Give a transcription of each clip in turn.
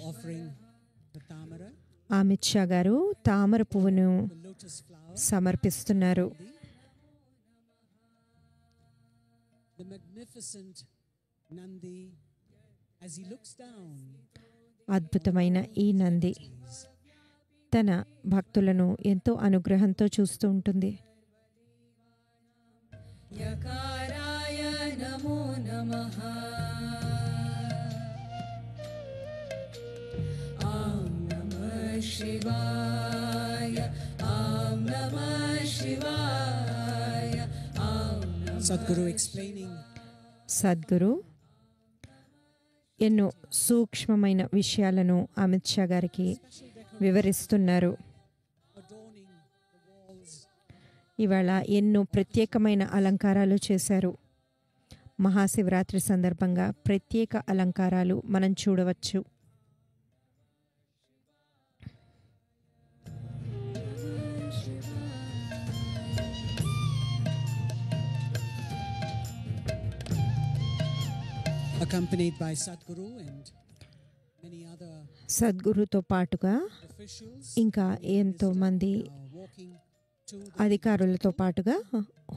offering the tamara, Amit Shah గారు తామర పువ్వును the lotus flower, సమర్పిస్తున్నారు. the magnificent Nandi, as he looks down, అద్భుతమైన ఈ నంది తన భక్తులను ఎంతో అనుగ్రహంతో చూస్తూ ఉంటుంది. యకారాయ నమో నమః. ఓం నమః శివాయ. ఓం నమః శివాయ. ఓం నమః. Sadhguru explaining సద్గురు ఎన్నో సూక్ష్మమైన విషయాలను అమిత్ షా గారికి వివరిస్తున్నారు. adorning the walls, ఇవాళ ఎన్నో ప్రత్యేకమైన అలంకారాలు చేశారు. మహాశివరాత్రి సందర్భంగా ప్రత్యేక అలంకారాలు మనం చూడవచ్చు. accompanied by Sadhguru and many other సద్గురుతో పాటుగా officials, ఇంకా ఎంతో మంది walking to the అధికారులతో పాటుగా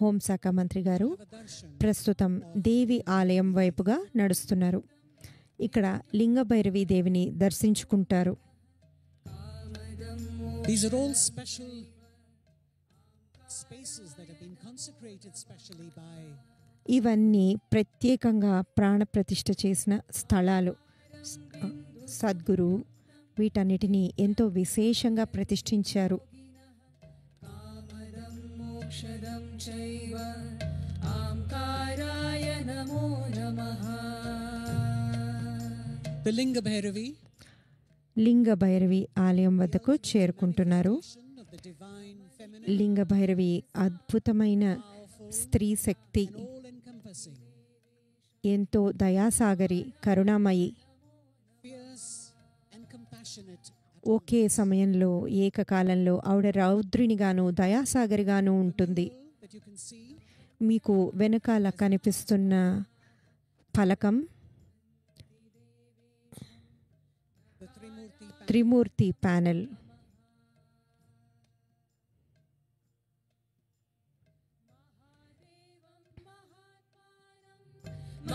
హోంశాఖ మంత్రి గారు darshan. ప్రస్తుతం దేవి ఆలయం వైపుగా నడుస్తున్నారు. ఇక్కడ లింగభైరవి దేవిని దర్శించుకుంటారు. These are all special spaces that have been consecrated specially by ఇవన్నీ ప్రత్యేకంగా ప్రాణప్రతిష్ఠ చేసిన స్థలాలు. సద్గురు వీటన్నిటినీ ఎంతో విశేషంగా ప్రతిష్ఠించారు. మోక్షదం చైవ ఓంకారాయ నమో నమః. the Linga Bhairavi, లింగభైరవి ఆలయం వద్దకు చేరుకుంటున్నారు. of the divine feminine, Lingabhairavi అద్భుతమైన స్త్రీ శక్తి, all encompassing, ఎంతో దయాసాగరి, కరుణామయి, fierce and compassionate. ఒకే సమయంలో ఏకకాలంలో ఆవిడ రౌద్రినిగాను దయాసాగరిగాను ఉంటుంది. That you can see మీకు వెనకాల కనిపిస్తున్న ఫలకం the Trimurti త్రిమూర్తి ప్యానెల్.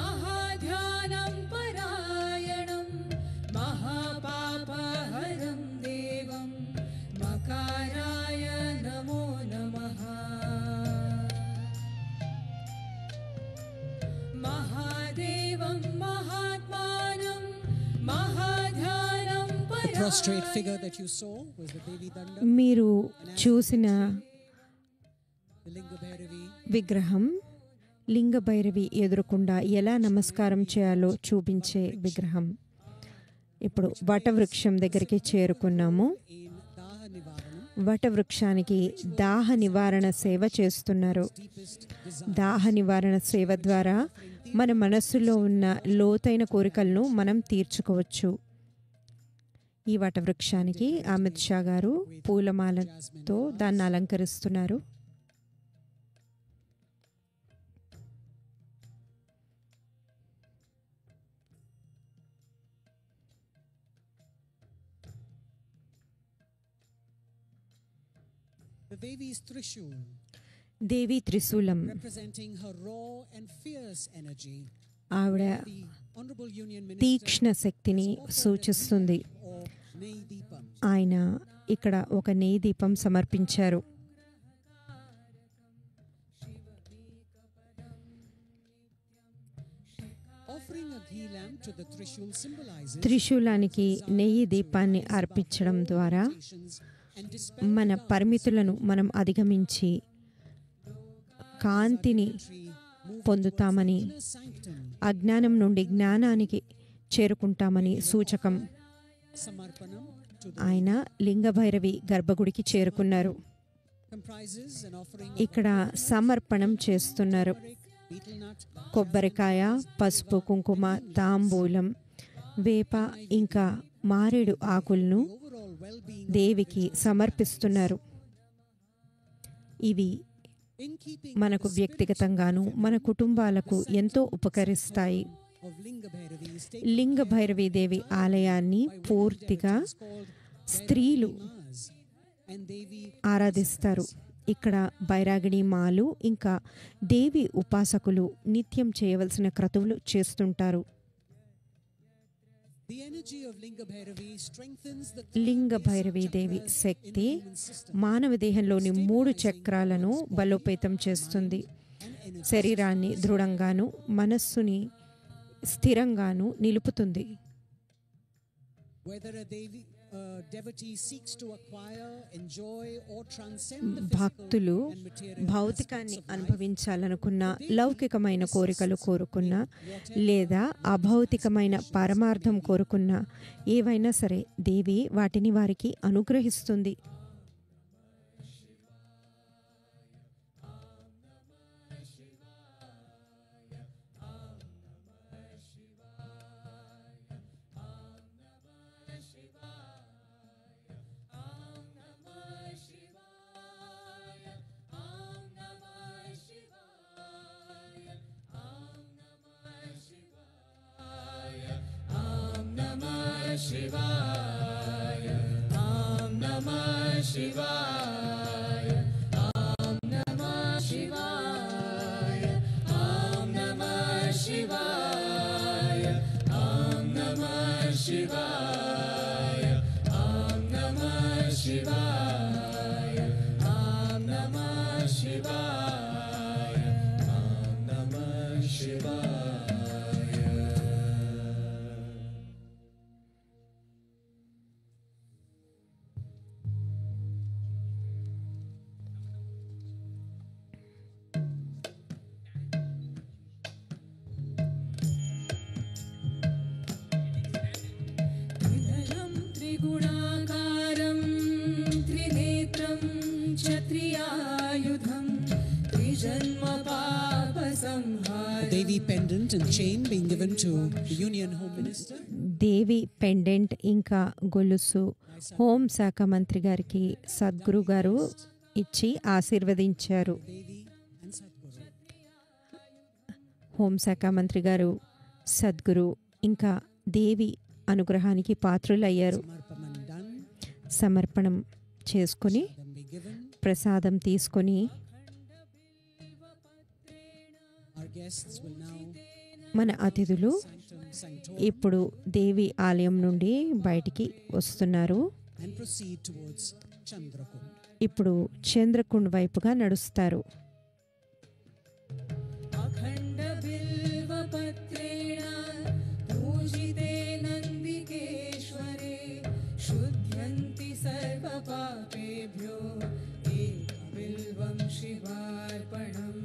మహాధ్యానం పరాయణం మహాపాపహరం దేవం మకారాయ నమో నమః. మహాదేవం మహాత్మానం మహాధ్యానం The prostrate figure that you saw was the Devi Danda, మీరు చూసిన the Linga Bhairavi, విగ్రహం లింగభైరవి ఎదురుకుండా ఎలా నమస్కారం చేయాలో చూపించే విగ్రహం. ఇప్పుడు వటవృక్షం దగ్గరికి చేరుకున్నాము. in Daha Nivaranam, వటవృక్షానికి దాహ నివారణ సేవ చేస్తున్నారు. deepest desire. దాహ నివారణ సేవ ద్వారా మన మనస్సులో ఉన్న లోతైన కోరికలను మనం తీర్చుకోవచ్చు. ఈ వటవృక్షానికి అమిత్ షా గారు పూలమాలతో దాన్ని అలంకరిస్తున్నారు. The Devi's Trishul, దేవి త్రిశూలం, representing her raw and fierce energy. ఆవిడ The Honorable Union తీక్ష్ణ Minister శక్తిని సూచిస్తుంది. or Nei Deepam. ఆయన ఇక్కడ ఒక నెయ్యి దీపం సమర్పించారు. Offering a ghee lamp to the Trishul symbolizes త్రిశూలానికి నెయ్యి దీపాన్ని అర్పించడం ద్వారా limitations and dispel మన పరిమితులను మనం అధిగమించి కాంతిని పొందుతామని, inner sanctum. అజ్ఞానం నుండి జ్ఞానానికి చేరుకుంటామని సూచకం. Samarpanam to the ఆయన లింగభైరవి గర్భగుడికి చేరుకున్నారు. comprises an offering ఇక్కడ సమర్పణం చేస్తున్నారు. betel nut, కొబ్బరికాయ, పసుపు, కుంకుమ, తాంబూలం, వేప ఇంకా మారేడు ఆకులను overall well-being దేవికి సమర్పిస్తున్నారు. ఇవి in keeping మనకు వ్యక్తిగతంగాను మన కుటుంబాలకు ఎంతో ఉపకరిస్తాయి. of Linga Bhairavi is taken లింగ భైరవీదేవి ఆలయాన్ని పూర్తిగా స్త్రీలు Mars and Devi ఆరాధిస్తారు. ఇక్కడ బైరాగిణి మాలు ఇంకా దేవి ఉపాసకులు నిత్యం చేయవలసిన క్రతువులు చేస్తుంటారు. The energy of Linga Bhairavi strengthens the లింగ భైరవీదేవి శక్తి మానవ దేహంలోని 3 చక్రాలను బలోపేతం చేస్తుంది. శరీరాన్ని దృఢంగాను మనస్సుని స్థిరంగాను నిలుపుతుంది. whether a devotee seeks to acquire, enjoy or transcend the భక్తులు physical and material భౌతికాన్ని అనుభవించాలనుకున్న, లౌకికమైన కోరికలు కోరుకున్న లేదా అభౌతికమైన పరమార్థం కోరుకున్న ఏవైనా సరే దేవి వాటిని వారికి అనుగ్రహిస్తుంది. Shivaya, Om Namah Shivaya, Om Namah Shivaya, Om Namah Shivaya, Om Namah Shivaya, Om Namah Shivaya, Om Namah Shivaya, Om Namah Shivaya. गुणाकारं त्रिनेत्रं क्षत्रियायुधं त्रिजन्म पापसंहारं. Devi pendant and chain being given to the Union Home Minister. Devi pendant ఇంకా గొలుసు home శాఖ మంత్రి గారికి సద్గురు గారు ఇచ్చి ఆశీర్వదించారు. Devi and Sadhguru. హోంశాఖ మంత్రి గారు సద్గురు ఇంకా దేవి అనుగ్రహానికి పాత్రులయ్యారు. Samarpanam done. సమర్పణం చేసుకొని Them be given. ప్రసాదం తీసుకొని Our guests will now మన అతిథులు sanctum sanctorum ఇప్పుడు దేవి ఆలయం నుండి బయటికి వస్తున్నారు. and proceed towards Chandrakund. ఇప్పుడు చంద్రకుండ్ వైపుగా నడుస్తారు. अखण्ड बिल्वपत्रेण पूजिते नन्दिकेश्वरे शुध्यन्ति सर्वपापेभ्यो एकबिल्वं शिवार्पणम्.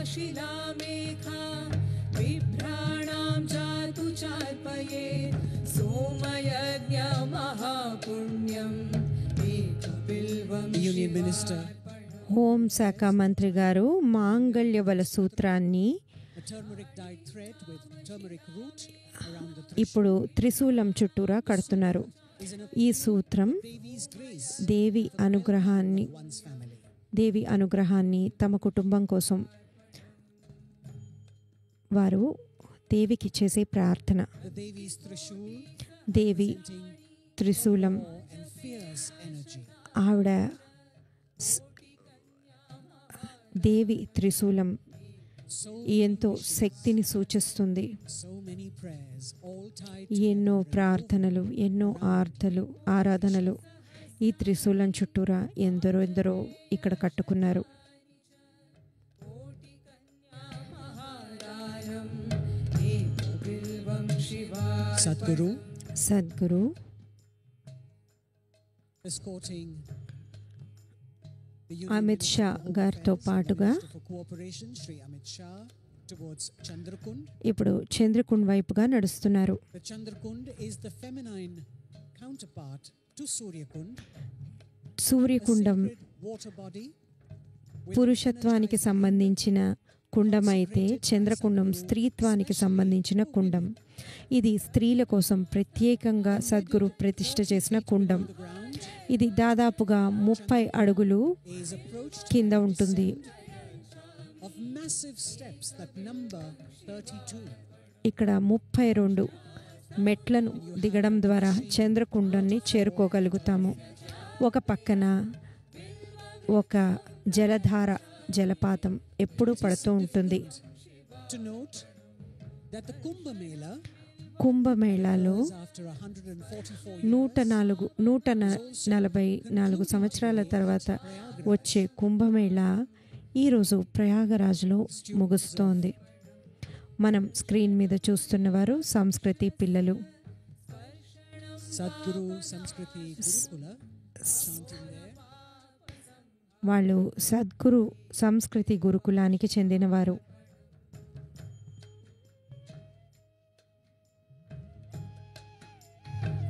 शालिग्रामशिलामेखा बिभ्राणां जातु चार्पयेत् सोमयज्ञमहापुण्यम् एकबिल्वं The Union Minister, హోం శాఖ మంత్రి గారు మాంగళ్య వల సూత్రాన్ని a turmeric dyed thread with turmeric root around the ఇప్పుడు త్రిశూలం చుట్టూరా కడుతున్నారు. is an ఈ సూత్రం Devi's grace దేవి అనుగ్రహాన్ని one's family. దేవి అనుగ్రహాన్ని తమ కుటుంబం కోసం వారు దేవికి చేసే ప్రార్థన. The Devi's Trishul Devi representing త్రిశూలం awe and fierce energy. ఆవిడ స్- దేవి త్రిశూలం So ఎంతో శక్తిని సూచిస్తుంది. so many prayers all tied ఎన్నో ప్రార్థనలు, ఎన్నో ఆరాధనలు ఈ త్రిశూలం చుట్టూరా ఎందరో ఇక్కడ కట్టుకున్నారు. Sadhguru Sadhguru escorting the Amit Shah గారితో పాటుగా for cooperation, Shri Amit Shah, towards Chandrakund. ఇప్పుడు చంద్రకుండ్ వైపుగా నడుస్తున్నారు. The Chandrakund is the feminine counterpart to Suryakund, a సూర్యకుండం sacred water body with పురుషత్వానికి సంబంధించిన కుండమైతే చంద్రకుండం స్త్రీత్వానికి సంబంధించిన కుండం. ఇది స్త్రీల కోసం ప్రత్యేకంగా సద్గురు ప్రతిష్ఠ చేసిన కుండం. the ground ఇది దాదాపుగా 30 అడుగులు is approached కింద ఉంటుంది. of massive steps that number 32. ఇక్కడ 32 మెట్లను దిగడం ద్వారా చంద్రకుండాన్ని చేరుకోగలుగుతాము. ఒక పక్కన ఒక జలధార జలపాతం ఎప్పుడూ పడుతూ ఉంటుంది. To note that the Kumbh Mela, కుంభమేళాలో after 144 144 సంవత్సరాల తర్వాత వచ్చే కుంభమేళా ఈరోజు ప్రయాగరాజ్లో ముగుస్తోంది. మనం స్క్రీన్ మీద చూస్తున్నవారు సంస్కృతి పిల్లలు. Sadhguru Samskriti Gurukula chanting there. వాళ్ళు సద్గురు సంస్కృతి గురుకులానికి చెందినవారు.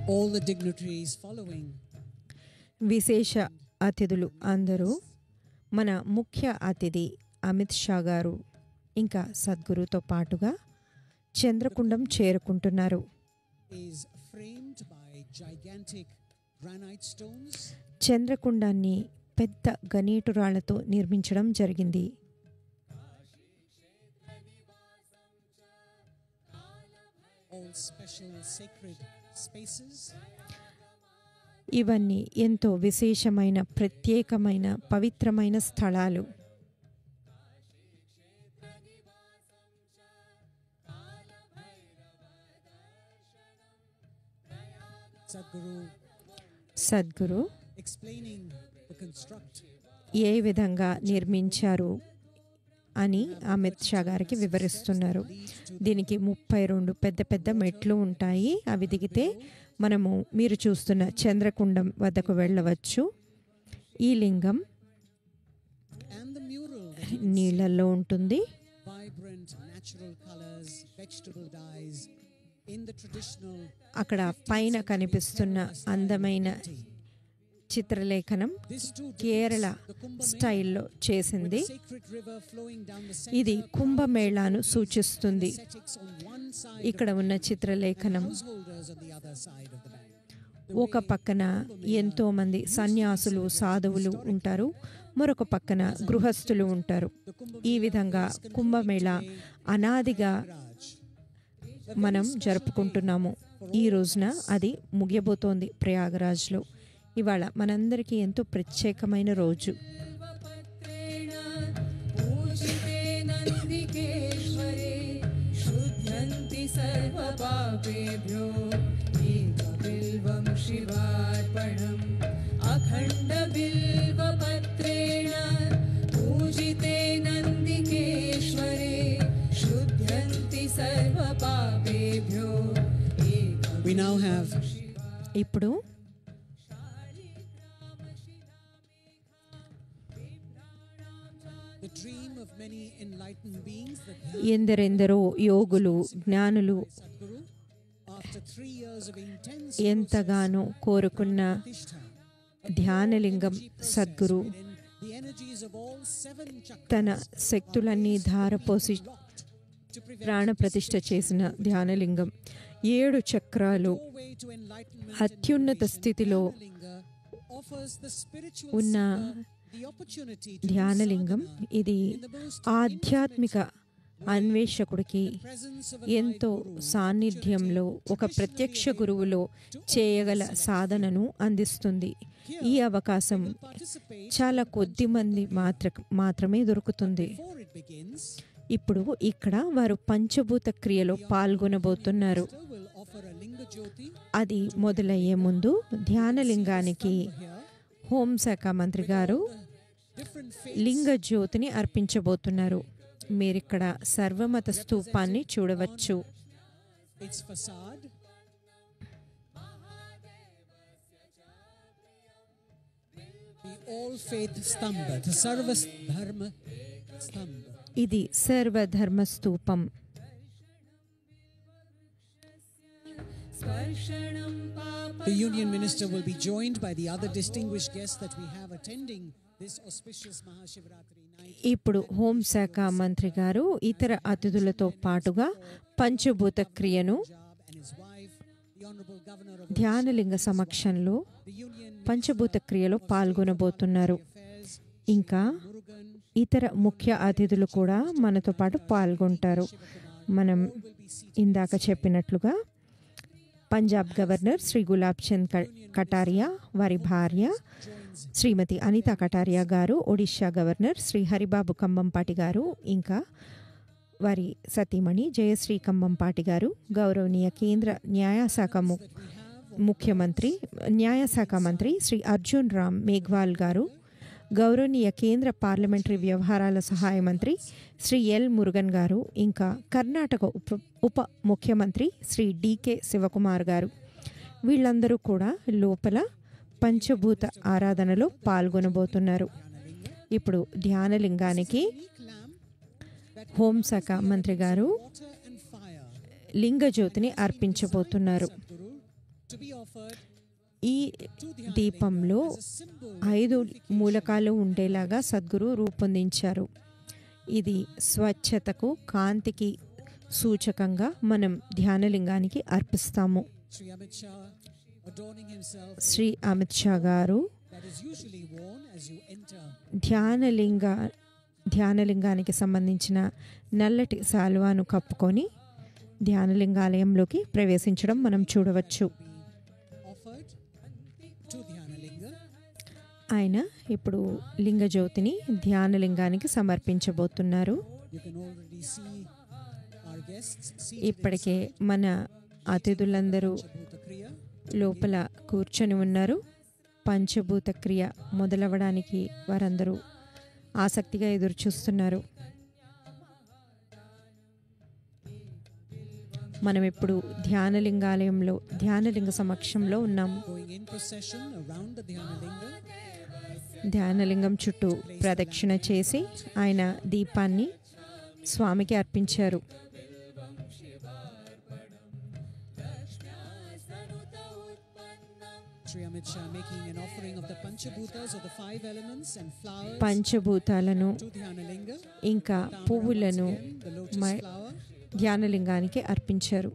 All the dignitaries following. విశేష అతిథులు అందరూ మన ముఖ్య అతిథి అమిత్ షా గారు ఇంకా సద్గురుతో పాటుగా చంద్రకుండం చేరుకుంటున్నారు. Is framed by gigantic granite stones. చంద్రకుండాన్ని పెద్ద గనీటురాళ్లతో నిర్మించడం జరిగింది. All special sacred spaces. ఇవన్నీ ఎంతో విశేషమైన ప్రత్యేకమైన పవిత్రమైన స్థలాలు. Sadhguru Explaining the construct. ఏ విధంగా నిర్మించారు అని అమిత్ షా గారికి వివరిస్తున్నారు. దీనికి 32 పెద్ద పెద్ద మెట్లు ఉంటాయి. అవి దిగితే మనము మీరు చూస్తున్న చంద్రకుండం వద్దకు వెళ్ళవచ్చు. ఈ లింగం And the mural, నీళ్ళల్లో ఉంటుంది. vibrant natural colors, vegetable dyes in the traditional. అక్కడ పైన కనిపిస్తున్న అందమైన చిత్రలేఖనం This too Kerala depicts the Kumbh Mela, స్టైల్లో చేసింది. with the sacred river flowing down the ఇది center, కుంభమేళాను సూచిస్తుంది. ascetics on one side, ఇక్కడ ఉన్న చిత్రలేఖనం householders on the other side of the bank. ఒక పక్కన ఎంతో మంది సన్యాసులు సాధువులు ఉంటారు, మరొక పక్కన గృహస్థులు ఉంటారు. ఈ విధంగా కుంభమేళా అనాదిగా మనం జరుపుకుంటున్నాము. ఈ రోజున అది ముగియబోతోంది ప్రయాగరాజ్లో. ఇవాళ మనందరికీ ఎంతో ప్రత్యేకమైన రోజు. पूजिते नन्दिकेश्वरे शुध्यन्ति सर्वपापेभ्यो एकबिल्वं शिवार्पणम् अखण्डबिल्वपत्रेण पूजिते नन्दिकेश्वरे शुध्यन्ति सर्वपापेभ्यो We now have ఇప్పుడు the dream of many enlightened beings that ఎందరెందరో యోగులు జ్ఞానులు Sadhguru, after 3 years of intense ఎంతగానో కోరుకున్న Tishtha, Dhyanalingam Sadhguru wherein the energies of all 7 chakras తన శక్తులన్నీ ధారపోసి locked to prevent ప్రాణప్రతిష్ఠ చేసిన ధ్యానలింగం 7 చక్రాలు doorway to enlightenment అత్యున్నత స్థితిలో Linga offers the spiritual ఉన్న seeker the opportunity to Dhyanalingam sadhana ఇది in the most ఆధ్యాత్మిక అన్వేషకుడికి presence of a ఎంతో సాన్నిధ్యంలో ఒక ప్రత్యక్ష గురువులో చేయగల సాధనను అందిస్తుంది. ఈ అవకాశం participate చాలా కొద్ది మంది మాత్రమే దొరుకుతుంది. before it begins. ఇప్పుడు ఇక్కడ వారు పంచభూత క్రియలో పాల్గొనబోతున్నారు. Will offer a linga jyoti అది మొదలయ్యే ముందు ధ్యానలింగానికి here. హోంశాఖ మంత్రి గారు Different లింగ జ్యోతిని అర్పించబోతున్నారు. మీరిక్కడ సర్వమత స్తూపాన్ని చూడవచ్చు. its facade, the all faith stamba, the sarva dharma stamba. ఇది సర్వధర్మ స్తూపం. स्पर्शनं पाप The Union Minister will be joined by the other distinguished guests that we have attending this auspicious Mahashivratri night. ఇప్పుడు హోంశాఖ మంత్రి గారు ఇతర అతిథులతో పాటుగా పంచభూత క్రియను Punjab and his wife, the Honorable Governor of Dhyanalinga సమక్షంలో the Union పంచభూత క్రియలో పాల్గొనబోతున్నారు. Affairs, ఇంకా Murugan, ఇతర ముఖ్య అతిథులు కూడా మనతో పాటు పాల్గొంటారు. మనం ఇందాక చెప్పినట్లుగా పంజాబ్ గవర్నర్ శ్రీ గులాబ్ చంద్ కటారియా, వారి భార్య శ్రీమతి అనితా కటారియా గారు, ఒడిషా గవర్నర్ శ్రీ హరిబాబు కంబంపాటి గారు, ఇంకా వారి సతీమణి జయశ్రీ కంబంపాటి గారు, గౌరవనీయ కేంద్ర న్యాయశాఖ మంత్రి శ్రీ అర్జున్ రామ్ మేఘ్వాల్ గారు, గౌరవనీయ కేంద్ర పార్లమెంటరీ వ్యవహారాల సహాయ మంత్రి శ్రీ ఎల్ మురుగన్ గారు, ఇంకా కర్ణాటక ఉప ముఖ్యమంత్రి శ్రీ డికే శివకుమార్ గారు. వీళ్ళందరూ కూడా లోపల పంచభూత ఆరాధనలో పాల్గొనబోతున్నారు. ఇప్పుడు ధ్యానలింగానికి హోంశాఖ మంత్రి గారు లింగజ్యోతిని అర్పించబోతున్నారు. ఈ దీపంలో 5 మూలకాలు ఉండేలాగా సద్గురు రూపొందించారు. ఇది స్వచ్ఛతకు, కాంతికి సూచకంగా మనం ధ్యానలింగానికి అర్పిస్తాము. శ్రీ అమిత్ షా గారు ధ్యానలింగానికి సంబంధించిన నల్లటి శాలువాను కప్పుకొని ధ్యానలింగాలయంలోకి ప్రవేశించడం మనం చూడవచ్చు. ఆయన ఇప్పుడు లింగజ్యోతిని ధ్యానలింగానికి సమర్పించబోతున్నారు. ఇప్పటికే మన అతిథులందరూ లోపల కూర్చొని ఉన్నారు. పంచభూత క్రియ మొదలవడానికి వారందరూ ఆసక్తిగా ఎదురు చూస్తున్నారు. మనం ఇప్పుడు ధ్యానలింగాలయంలో ధ్యానలింగ సమక్షంలో ఉన్నాం. ధ్యానలింగం చుట్టూ ప్రదక్షిణ చేసి ఆయన దీపాన్ని స్వామికి అర్పించారు. పంచభూతాలను ఇంకా పువ్వులను ధ్యానలింగానికి అర్పించారు.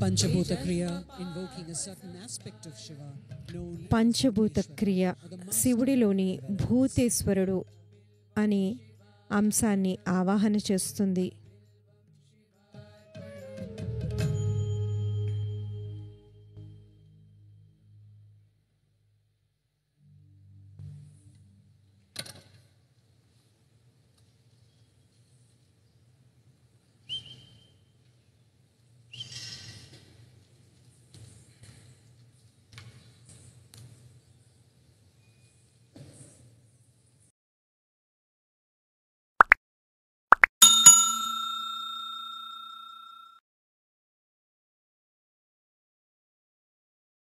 పంచభూత క్రియ invoking a certain aspect of Shiva known పంచభూత క్రియ శివుడిలోని భూతేశ్వరుడు అనే అంశాన్ని ఆవాహన చేస్తుంది.